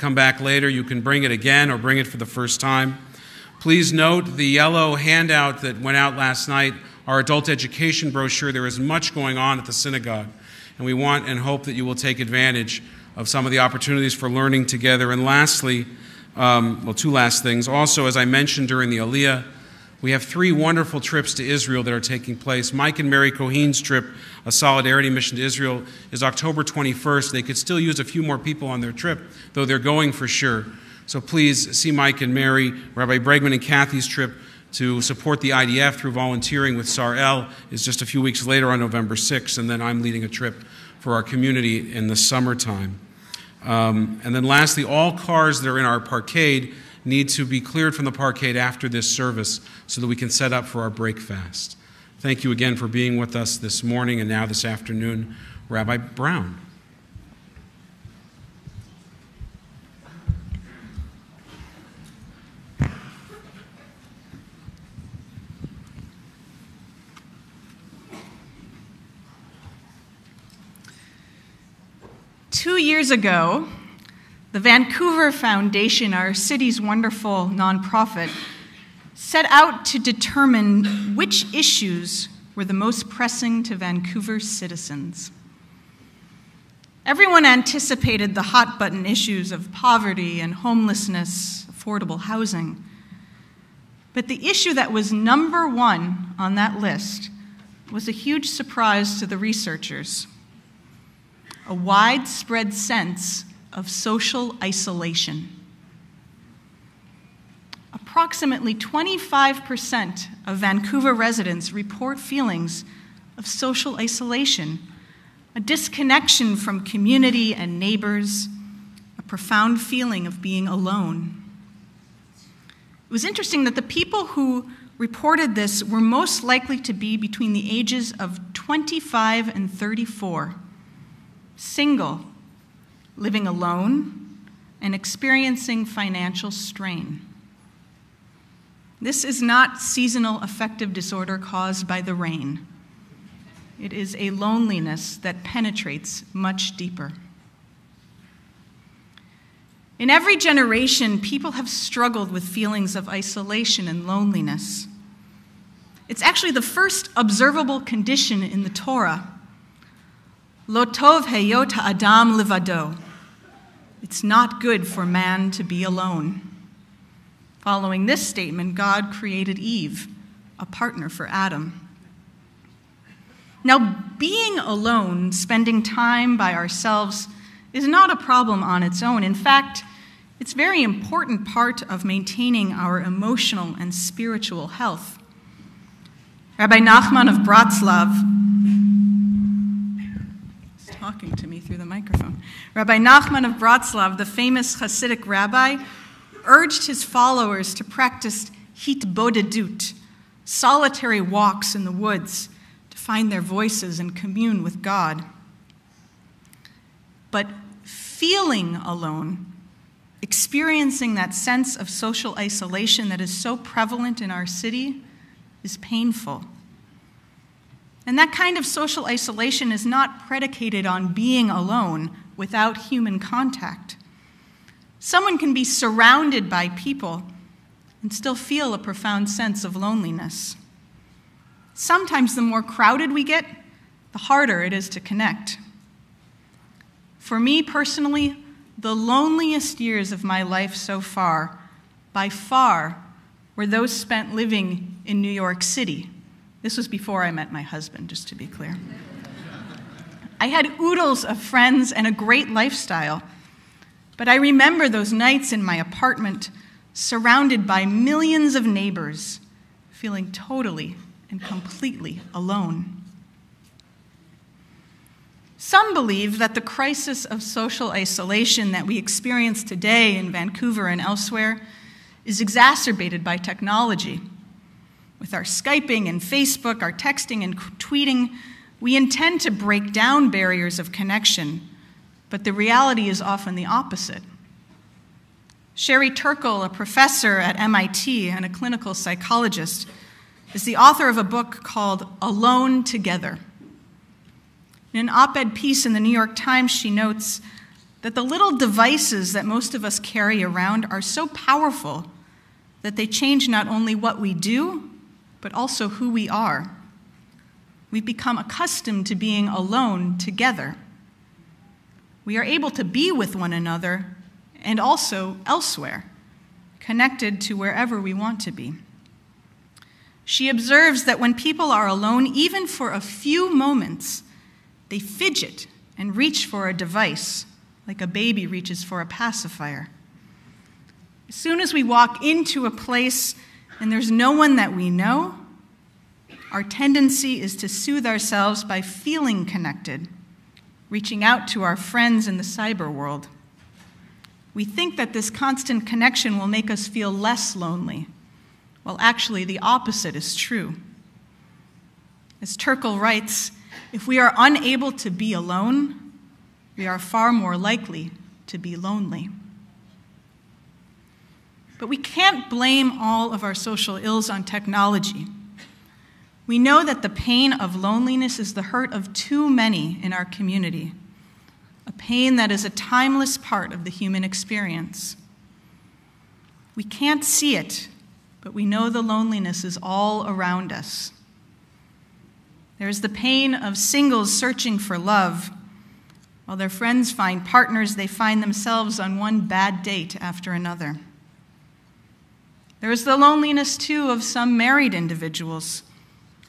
come back later, you can bring it again or bring it for the first time. Please note the yellow handout that went out last night, our adult education brochure. There is much going on at the synagogue, and we want and hope that you will take advantage of some of the opportunities for learning together. And lastly, two last things. Also, as I mentioned during the Aliyah, we have 3 wonderful trips to Israel that are taking place. Mike and Mary Cohen's trip, a solidarity mission to Israel, is October 21st. They could still use a few more people on their trip, though they're going for sure. So please see Mike and Mary. Rabbi Bregman and Kathy's trip to support the IDF through volunteering with Sar-El is just a few weeks later on November 6th, and then I'm leading a trip for our community in the summertime. And then lastly, all cars that are in our parkade need to be cleared from the parkade after this service so that we can set up for our break fast. Thank you again for being with us this morning and now this afternoon. Rabbi Brown. Two years ago, the Vancouver Foundation, our city's wonderful nonprofit, set out to determine which issues were the most pressing to Vancouver's citizens. Everyone anticipated the hot-button issues of poverty and homelessness, affordable housing. But the issue that was number 1 on that list was a huge surprise to the researchers: a widespread sense of social isolation. Approximately 25% of Vancouver residents report feelings of social isolation, a disconnection from community and neighbors, a profound feeling of being alone. It was interesting that the people who reported this were most likely to be between the ages of 25 and 34, single, living alone, and experiencing financial strain. This is not seasonal affective disorder caused by the rain. It is a loneliness that penetrates much deeper. In every generation, people have struggled with feelings of isolation and loneliness. It's actually the first observable condition in the Torah. Lo tov heyot ha'adam levado. It's not good for man to be alone. Following this statement, God created Eve, a partner for Adam. Now, being alone, spending time by ourselves, is not a problem on its own. In fact, it's a very important part of maintaining our emotional and spiritual health. Rabbi Nachman of Bratslav, he's talking to me through the microphone. Rabbi Nachman of Bratslav, the famous Hasidic rabbi, urged his followers to practice hitbodedut, solitary walks in the woods, to find their voices and commune with God. But feeling alone, experiencing that sense of social isolation that is so prevalent in our city, is painful. And that kind of social isolation is not predicated on being alone without human contact. Someone can be surrounded by people and still feel a profound sense of loneliness. Sometimes the more crowded we get, the harder it is to connect. For me personally, the loneliest years of my life so far, by far, were those spent living in New York City. This was before I met my husband, just to be clear. I had oodles of friends and a great lifestyle, but I remember those nights in my apartment, surrounded by millions of neighbors, feeling totally and completely alone. Some believe that the crisis of social isolation that we experience today in Vancouver and elsewhere is exacerbated by technology. With our Skyping and Facebook, our texting and tweeting, we intend to break down barriers of connection, but the reality is often the opposite. Sherry Turkle, a professor at MIT and a clinical psychologist, is the author of a book called Alone Together. In an op-ed piece in the New York Times, she notes, that the little devices that most of us carry around are so powerful that they change not only what we do, but also who we are. We've become accustomed to being alone together. We are able to be with one another and also elsewhere, connected to wherever we want to be. She observes that when people are alone, even for a few moments, they fidget and reach for a device, like a baby reaches for a pacifier. As soon as we walk into a place and there's no one that we know, our tendency is to soothe ourselves by feeling connected, reaching out to our friends in the cyber world. We think that this constant connection will make us feel less lonely. Well, actually, the opposite is true. As Turkle writes, if we are unable to be alone, we are far more likely to be lonely. But we can't blame all of our social ills on technology. We know that the pain of loneliness is the hurt of too many in our community, a pain that is a timeless part of the human experience. We can't see it, but we know the loneliness is all around us. There is the pain of singles searching for love. While their friends find partners, they find themselves on one bad date after another. There is the loneliness, too, of some married individuals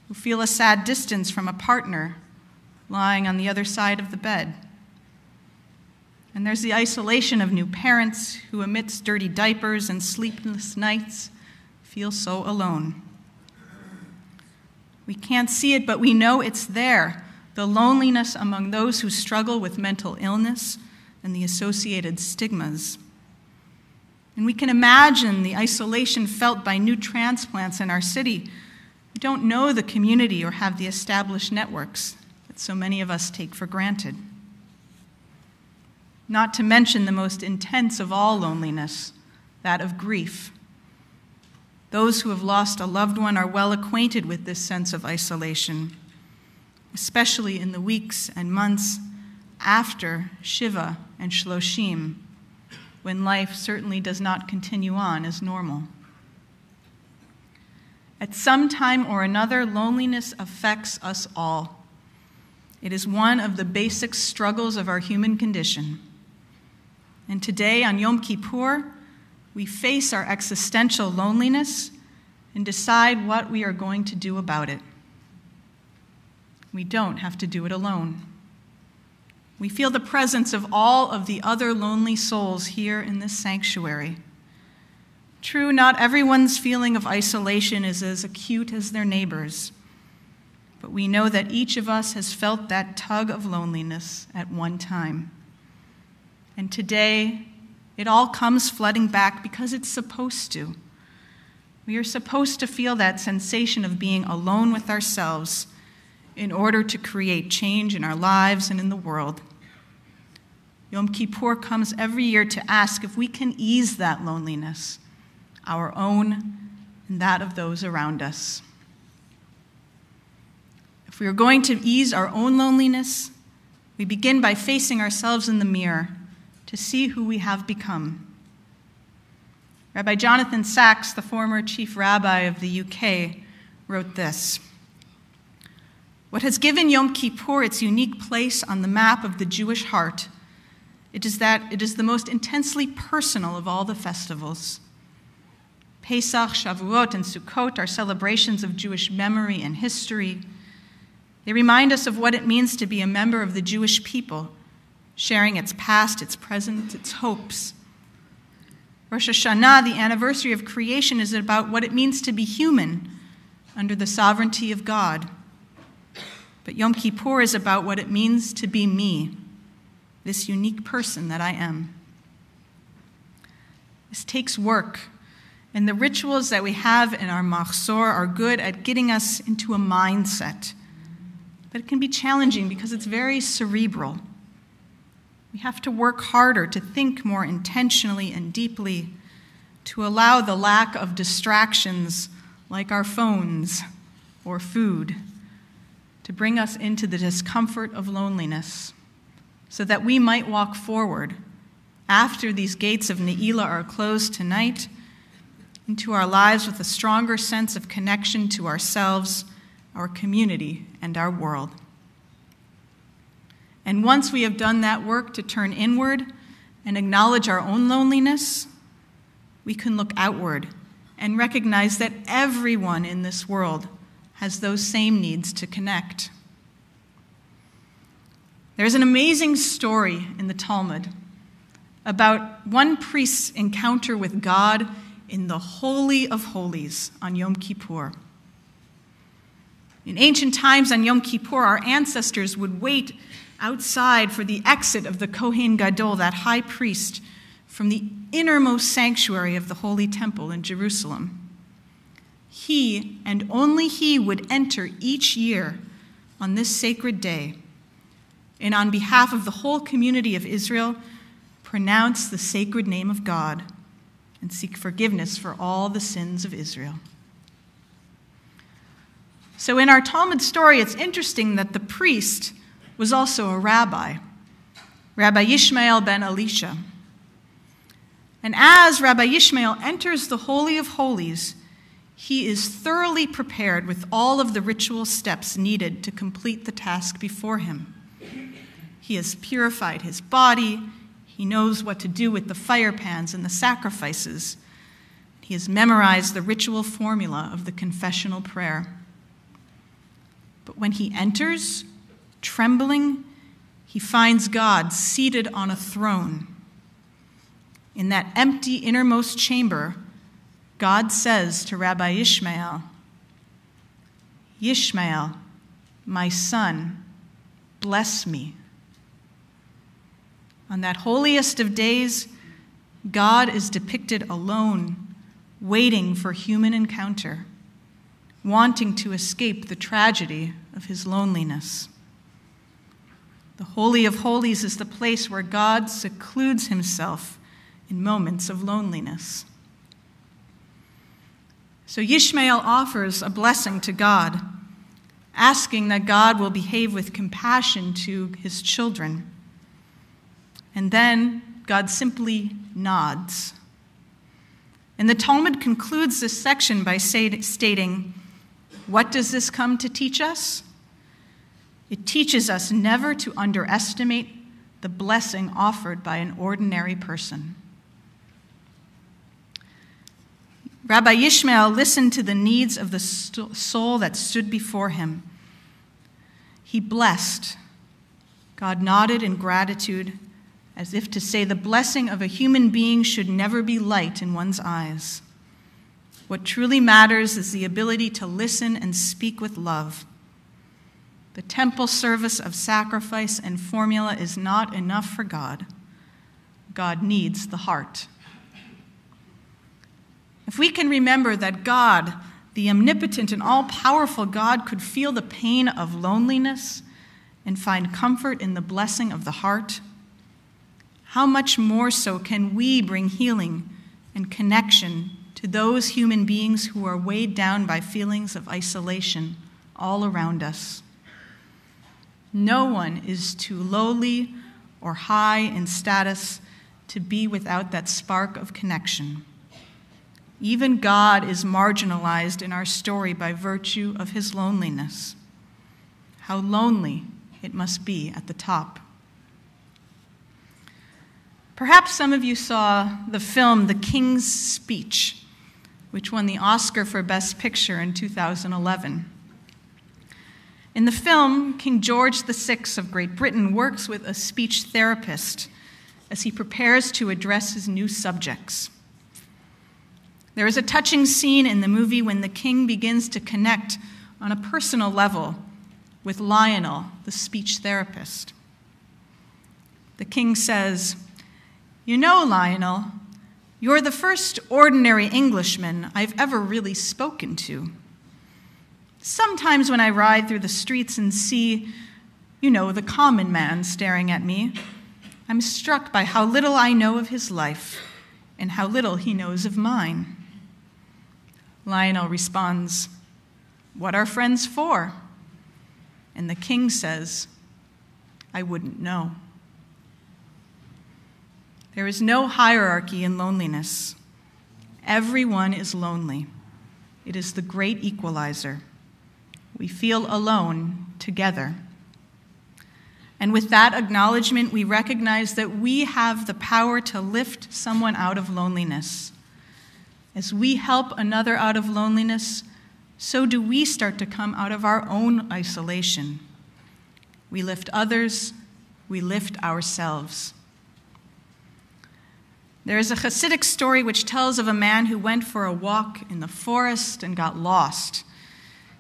who feel a sad distance from a partner lying on the other side of the bed. And there's the isolation of new parents who, amidst dirty diapers and sleepless nights, feel so alone. We can't see it, but we know it's there, the loneliness among those who struggle with mental illness and the associated stigmas. And we can imagine the isolation felt by new transplants in our city who don't know the community or have the established networks that so many of us take for granted. Not to mention the most intense of all loneliness, that of grief. Those who have lost a loved one are well acquainted with this sense of isolation, especially in the weeks and months after Shiva and Shloshim, when life certainly does not continue on as normal. At some time or another, loneliness affects us all. It is one of the basic struggles of our human condition. And today, on Yom Kippur, we face our existential loneliness and decide what we are going to do about it. We don't have to do it alone. We feel the presence of all of the other lonely souls here in this sanctuary. True, not everyone's feeling of isolation is as acute as their neighbors, but we know that each of us has felt that tug of loneliness at one time. And today, it all comes flooding back because it's supposed to. We are supposed to feel that sensation of being alone with ourselves in order to create change in our lives and in the world. Yom Kippur comes every year to ask if we can ease that loneliness, our own and that of those around us. If we are going to ease our own loneliness, we begin by facing ourselves in the mirror to see who we have become. Rabbi Jonathan Sacks, the former chief rabbi of the UK, wrote this: "What has given Yom Kippur its unique place on the map of the Jewish heart, it is that it is the most intensely personal of all the festivals. Pesach, Shavuot, and Sukkot are celebrations of Jewish memory and history. They remind us of what it means to be a member of the Jewish people, sharing its past, its present, its hopes. Rosh Hashanah, the anniversary of creation, is about what it means to be human under the sovereignty of God. But Yom Kippur is about what it means to be me, this unique person that I am. This takes work, and the rituals that we have in our machzor are good at getting us into a mindset. But it can be challenging because it's very cerebral. We have to work harder to think more intentionally and deeply, to allow the lack of distractions like our phones or food to bring us into the discomfort of loneliness, so that we might walk forward after these gates of Ne'ilah are closed tonight into our lives with a stronger sense of connection to ourselves, our community, and our world. And once we have done that work to turn inward and acknowledge our own loneliness, we can look outward and recognize that everyone in this world has those same needs to connect. There's an amazing story in the Talmud about one priest's encounter with God in the Holy of Holies on Yom Kippur. In ancient times on Yom Kippur, our ancestors would wait outside for the exit of the Kohen Gadol, that high priest, from the innermost sanctuary of the Holy Temple in Jerusalem. He, and only he, would enter each year on this sacred day, and on behalf of the whole community of Israel, pronounce the sacred name of God and seek forgiveness for all the sins of Israel. So in our Talmud story, it's interesting that the priest was also a rabbi, Rabbi Yishmael ben Elisha. And as Rabbi Yishmael enters the Holy of Holies, he is thoroughly prepared with all of the ritual steps needed to complete the task before him. He has purified his body. He knows what to do with the fire pans and the sacrifices. He has memorized the ritual formula of the confessional prayer. But when he enters, trembling, he finds God seated on a throne. In that empty innermost chamber, God says to Rabbi Yishmael, "Yishmael, my son, bless me." On that holiest of days, God is depicted alone, waiting for human encounter, wanting to escape the tragedy of his loneliness. The Holy of Holies is the place where God secludes himself in moments of loneliness. So Yishmael offers a blessing to God, asking that God will behave with compassion to his children. And then God simply nods. And the Talmud concludes this section by stating, what does this come to teach us? It teaches us never to underestimate the blessing offered by an ordinary person. Rabbi Yishmael listened to the needs of the soul that stood before him. He blessed. God nodded in gratitude, as if to say the blessing of a human being should never be light in one's eyes. What truly matters is the ability to listen and speak with love. The temple service of sacrifice and formula is not enough for God. God needs the heart. If we can remember that God, the omnipotent and all-powerful God, could feel the pain of loneliness and find comfort in the blessing of the heart, how much more so can we bring healing and connection to those human beings who are weighed down by feelings of isolation all around us? No one is too lowly or high in status to be without that spark of connection. Even God is marginalized in our story by virtue of his loneliness. How lonely it must be at the top. Perhaps some of you saw the film The King's Speech, which won the Oscar for Best Picture in 2011. In the film, King George VI of Great Britain works with a speech therapist as he prepares to address his new subjects. There is a touching scene in the movie when the king begins to connect on a personal level with Lionel, the speech therapist. The king says, "You know, Lionel, you're the first ordinary Englishman I've ever really spoken to. Sometimes when I ride through the streets and see, the common man staring at me, I'm struck by how little I know of his life and how little he knows of mine." Lionel responds, "What are friends for?" And the king says, "I wouldn't know." There is no hierarchy in loneliness. Everyone is lonely. It is the great equalizer. We feel alone together. And with that acknowledgement, we recognize that we have the power to lift someone out of loneliness. As we help another out of loneliness, so do we start to come out of our own isolation. We lift others, we lift ourselves. There is a Hasidic story which tells of a man who went for a walk in the forest and got lost.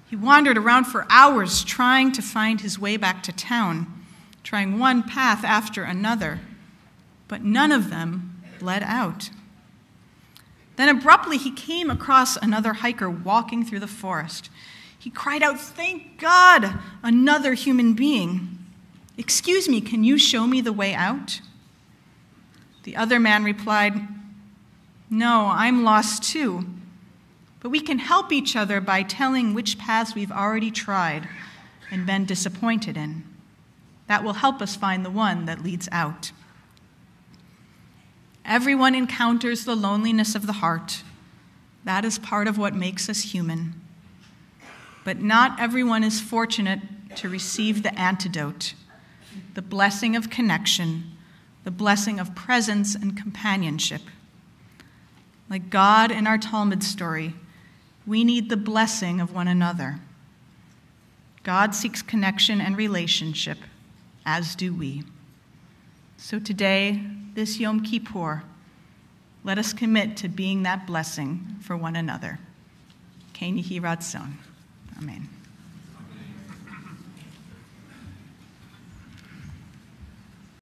He wandered around for hours trying to find his way back to town, trying one path after another, but none of them led out. Then abruptly he came across another hiker walking through the forest. He cried out, "Thank God, another human being. Excuse me, can you show me the way out?" The other man replied, "No, I'm lost too, but we can help each other by telling which paths we've already tried and been disappointed in. That will help us find the one that leads out." Everyone encounters the loneliness of the heart. That is part of what makes us human. But not everyone is fortunate to receive the antidote, the blessing of connection, the blessing of presence and companionship. Like God in our Talmud story, we need the blessing of one another. God seeks connection and relationship, as do we. So today, this Yom Kippur, let us commit to being that blessing for one another. Ken Yehi Ratzon. Amen.